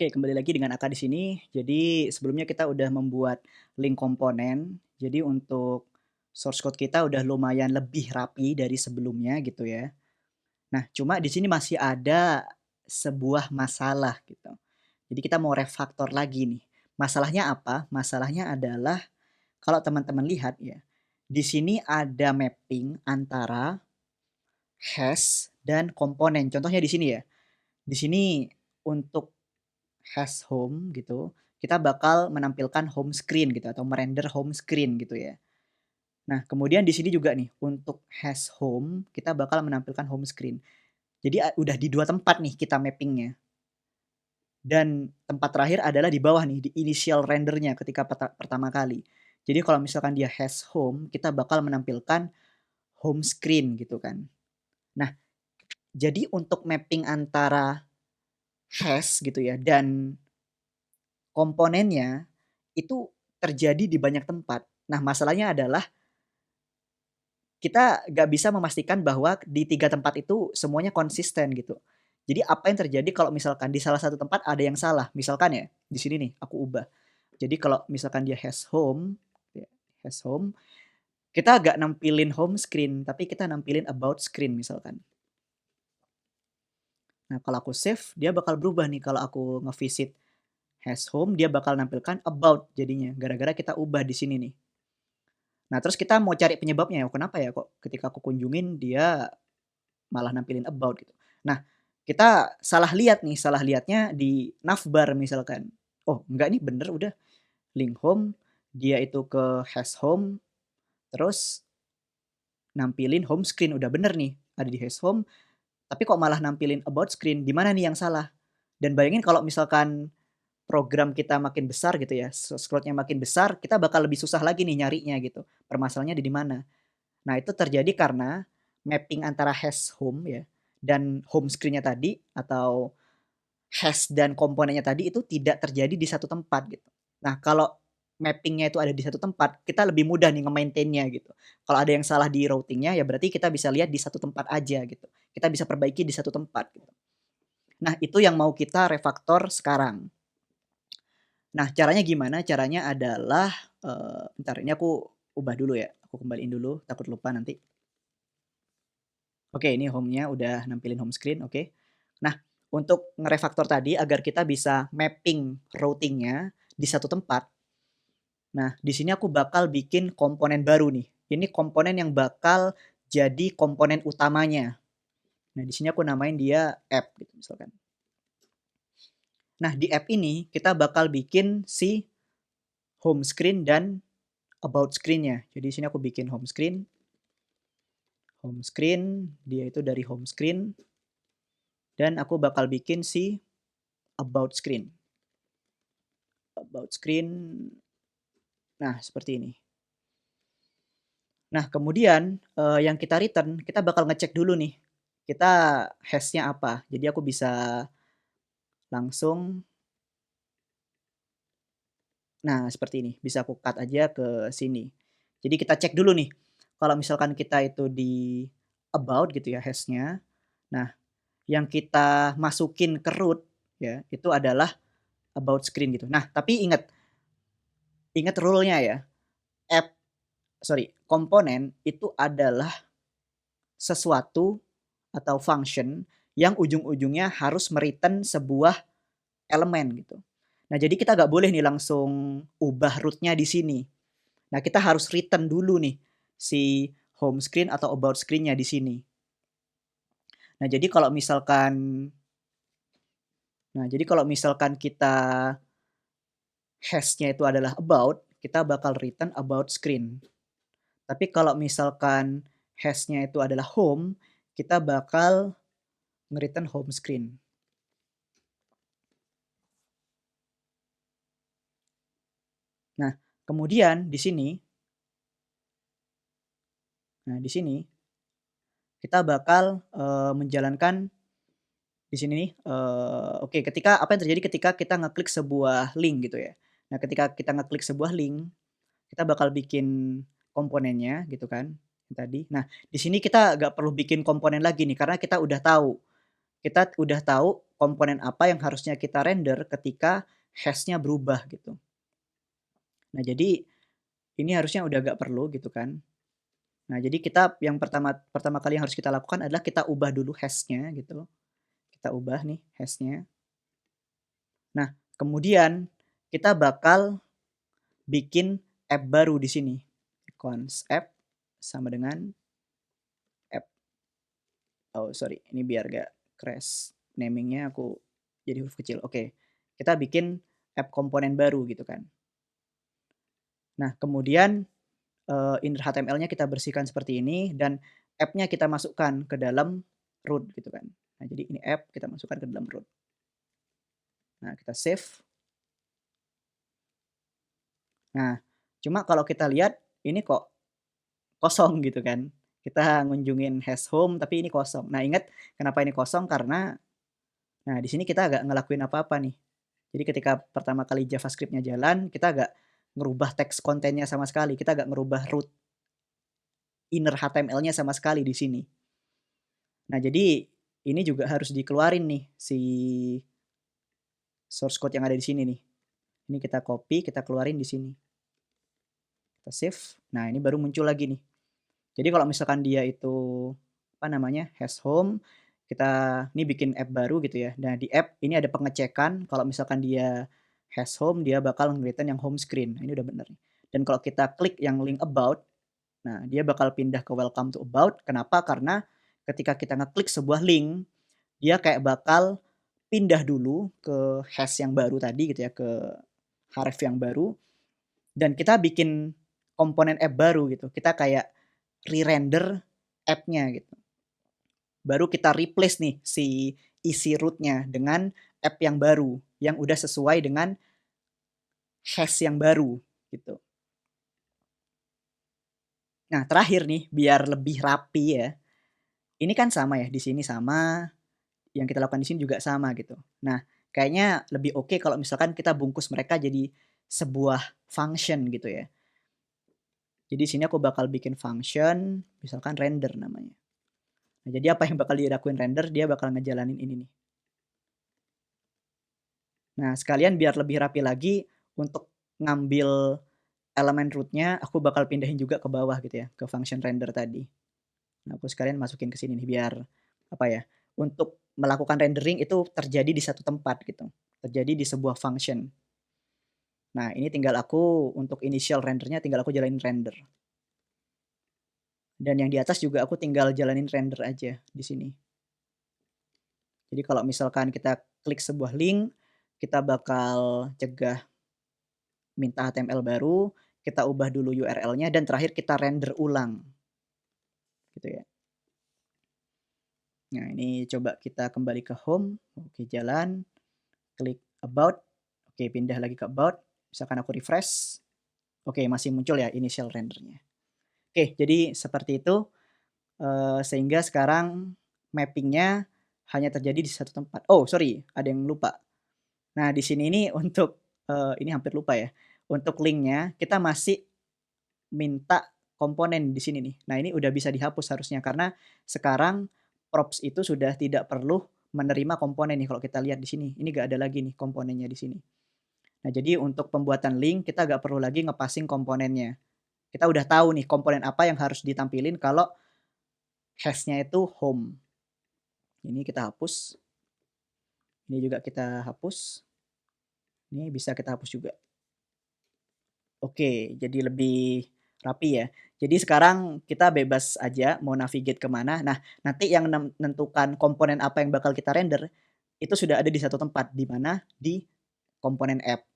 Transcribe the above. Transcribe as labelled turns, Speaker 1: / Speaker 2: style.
Speaker 1: Oke, kembali lagi dengan Aka di sini. Jadi sebelumnya kita udah membuat link komponen. Jadi untuk source code kita udah lumayan lebih rapi dari sebelumnya gitu ya. Nah, cuma di sini masih ada sebuah masalah gitu. Jadi kita mau refaktor lagi nih. Masalahnya apa? Masalahnya adalah kalau teman-teman lihat ya, di sini ada mapping antara hash dan komponen. Contohnya di sini ya. Di sini untuk hash home gitu, kita bakal menampilkan home screen gitu atau merender home screen gitu ya. Nah, kemudian di sini juga nih untuk hash home kita bakal menampilkan home screen. Jadi udah di 2 tempat nih kita mappingnya. Dan tempat terakhir adalah di bawah nih, di initial rendernya ketika pertama kali. Jadi kalau misalkan dia hash home, kita bakal menampilkan home screen gitu kan. Nah, jadi untuk mapping antara hash gitu ya dan komponennya itu terjadi di banyak tempat. Nah, masalahnya adalah kita nggak bisa memastikan bahwa di 3 tempat itu semuanya konsisten gitu. Jadi apa yang terjadi kalau misalkan di salah satu tempat ada yang salah, misalkan ya, di sini nih aku ubah. Jadi kalau misalkan dia has home, ya, has home, kita nggak nampilin home screen, tapi kita nampilin about screen misalkan. Nah, kalau aku save, dia bakal berubah nih kalau aku ngevisit has home, dia bakal nampilkan about jadinya, gara-gara kita ubah di sini nih. Nah, terus kita mau cari penyebabnya, oh kenapa ya kok ketika aku kunjungin dia malah nampilin about gitu. Nah, kita salah lihat nih, salah lihatnya di navbar misalkan. Oh, enggak nih bener udah link home, dia itu ke hash home, terus nampilin home screen, udah bener nih, ada di hash home, tapi kok malah nampilin about screen, di mana nih yang salah? Dan bayangin kalau misalkan program kita makin besar gitu ya, scroll-nya makin besar, kita bakal lebih susah lagi nih nyarinya gitu, permasalahannya ada di mana. Nah, itu terjadi karena mapping antara hash home ya, dan home screen-nya tadi atau hash dan komponennya tadi itu tidak terjadi di satu tempat gitu. Nah, kalau mapping-nya itu ada di satu tempat, kita lebih mudah nih nge-maintain-nya gitu. Kalau ada yang salah di routing-nya, ya berarti kita bisa lihat di satu tempat aja gitu. Kita bisa perbaiki di satu tempat gitu. Nah, itu yang mau kita refaktor sekarang. Nah, caranya gimana? Caranya adalah, bentar ini aku ubah dulu ya, aku kembaliin dulu, takut lupa nanti. Oke, ini home-nya udah nampilin home screen, oke. Nah, untuk ngerefaktor tadi agar kita bisa mapping routing-nya di satu tempat. Nah, di sini aku bakal bikin komponen baru nih. Ini komponen yang bakal jadi komponen utamanya. Nah, di sini aku namain dia app gitu misalkan. Nah, di app ini kita bakal bikin si home screen dan about screen-nya. Jadi di sini aku bikin home screen, dia itu dari home screen, dan aku bakal bikin si about screen. About screen, nah seperti ini. Nah kemudian, yang kita return, kita bakal ngecek dulu nih, kita hash-nya apa. Jadi aku bisa langsung, nah seperti ini, bisa aku cut aja ke sini. Jadi kita cek dulu nih, kalau misalkan kita itu di about gitu ya hash-nya, nah yang kita masukin ke root ya, itu adalah about screen gitu. Nah tapi ingat, ingat rule-nya ya, komponen itu adalah sesuatu atau function yang ujung-ujungnya harus me-return sebuah elemen gitu. Nah, jadi kita nggak boleh nih langsung ubah root-nya di sini. Nah, kita harus return dulu nih si home screen atau about screen-nya di sini. Nah, jadi kalau misalkan kita hash-nya itu adalah about, kita bakal return about screen. Tapi kalau misalkan hash-nya itu adalah home, kita bakal nge-return home screen. Nah, kemudian di sini, kita bakal, menjalankan di sini nih, oke ketika apa yang terjadi ketika kita ngeklik sebuah link gitu ya. Nah, ketika kita ngeklik sebuah link, kita bakal bikin komponennya gitu kan, yang tadi. Nah, di sini kita nggak perlu bikin komponen lagi nih karena kita udah tahu komponen apa yang harusnya kita render ketika hash-nya berubah gitu. Nah, jadi ini harusnya udah nggak perlu gitu kan. Nah, jadi kita yang pertama pertama kali yang harus kita lakukan adalah kita ubah dulu hash-nya gitu. Kita ubah nih hash-nya. Nah, kemudian kita bakal bikin app baru di sini. Cons app sama dengan app. Oh, sorry, ini biar gak crash. Naming-nya aku jadi huruf kecil. Oke, kita bikin app komponen baru gitu kan. Nah, kemudian inner HTML-nya kita bersihkan seperti ini dan app-nya kita masukkan ke dalam root gitu kan. Nah, jadi ini app kita masukkan ke dalam root. Nah, kita save. Nah, cuma kalau kita lihat ini kok kosong gitu kan. Kita ngunjungin hash home tapi ini kosong. Nah, ingat kenapa ini kosong karena nah di sini kita agak ngelakuin apa-apa nih. Jadi ketika pertama kali JavaScript-nya jalan, kita agak ngerubah teks kontennya sama sekali. Kita agak ngerubah root inner HTML-nya sama sekali di sini. Nah, jadi ini juga harus dikeluarin nih si source code yang ada di sini nih. Ini kita copy, kita keluarin di sini. Kita save. Nah, ini baru muncul lagi nih. Jadi kalau misalkan dia itu apa namanya? Hash home, kita ini bikin app baru gitu ya. Nah, di app ini ada pengecekan kalau misalkan dia hash home, dia bakal ngeliatin yang home screen. Nah, ini udah bener nih. Dan kalau kita klik yang link about, nah dia bakal pindah ke welcome to about. Kenapa? Karena ketika kita ngeklik sebuah link, dia kayak bakal pindah dulu ke hash yang baru tadi gitu ya, ke href yang baru dan kita bikin komponen app baru gitu. Kita kayak re-render app-nya gitu. Baru kita replace nih si isi root-nya dengan app yang baru yang udah sesuai dengan hash yang baru gitu. Nah, terakhir nih biar lebih rapi ya. Ini kan sama ya, di sini sama, yang kita lakukan di sini juga sama gitu. Nah, kayaknya lebih oke kalau misalkan kita bungkus mereka jadi sebuah function gitu ya. Jadi sini aku bakal bikin function, misalkan render namanya. Nah, jadi apa yang bakal dilakuin render, dia bakal ngejalanin ini nih. Nah, sekalian biar lebih rapi lagi, untuk ngambil elemen root-nya, aku bakal pindahin juga ke bawah gitu ya, ke function render tadi. Nah, aku sekalian masukin ke sini nih, biar apa ya, untuk melakukan rendering itu terjadi di satu tempat gitu, terjadi di sebuah function. Nah, ini tinggal aku untuk initial rendernya tinggal aku jalanin render. Dan yang di atas juga aku tinggal jalanin render aja di sini. Jadi kalau misalkan kita klik sebuah link, kita bakal cegah minta HTML baru, kita ubah dulu URL-nya dan terakhir kita render ulang. Gitu ya. Nah, ini coba kita kembali ke home. Oke, jalan. Klik about. Oke, pindah lagi ke about. Misalkan aku refresh. Oke, masih muncul ya initial rendernya. Oke, jadi seperti itu. Sehingga sekarang mappingnya hanya terjadi di satu tempat. Oh, sorry, ada yang lupa. Nah, di sini ini untuk ini hampir lupa ya. Untuk linknya kita masih minta komponen di sini nih. Nah, ini udah bisa dihapus harusnya karena sekarang props itu sudah tidak perlu menerima komponen nih kalau kita lihat di sini. Ini nggak ada lagi nih komponennya di sini. Nah, jadi untuk pembuatan link kita nggak perlu lagi ngepassing komponennya. Kita udah tahu nih komponen apa yang harus ditampilin kalau hash-nya itu home. Ini kita hapus. Ini juga kita hapus. Ini bisa kita hapus juga. Oke, jadi lebih rapi ya. Jadi sekarang kita bebas aja mau navigate kemana. Nah, nanti yang menentukan komponen apa yang bakal kita render, itu sudah ada di satu tempat, di mana? Di komponen app.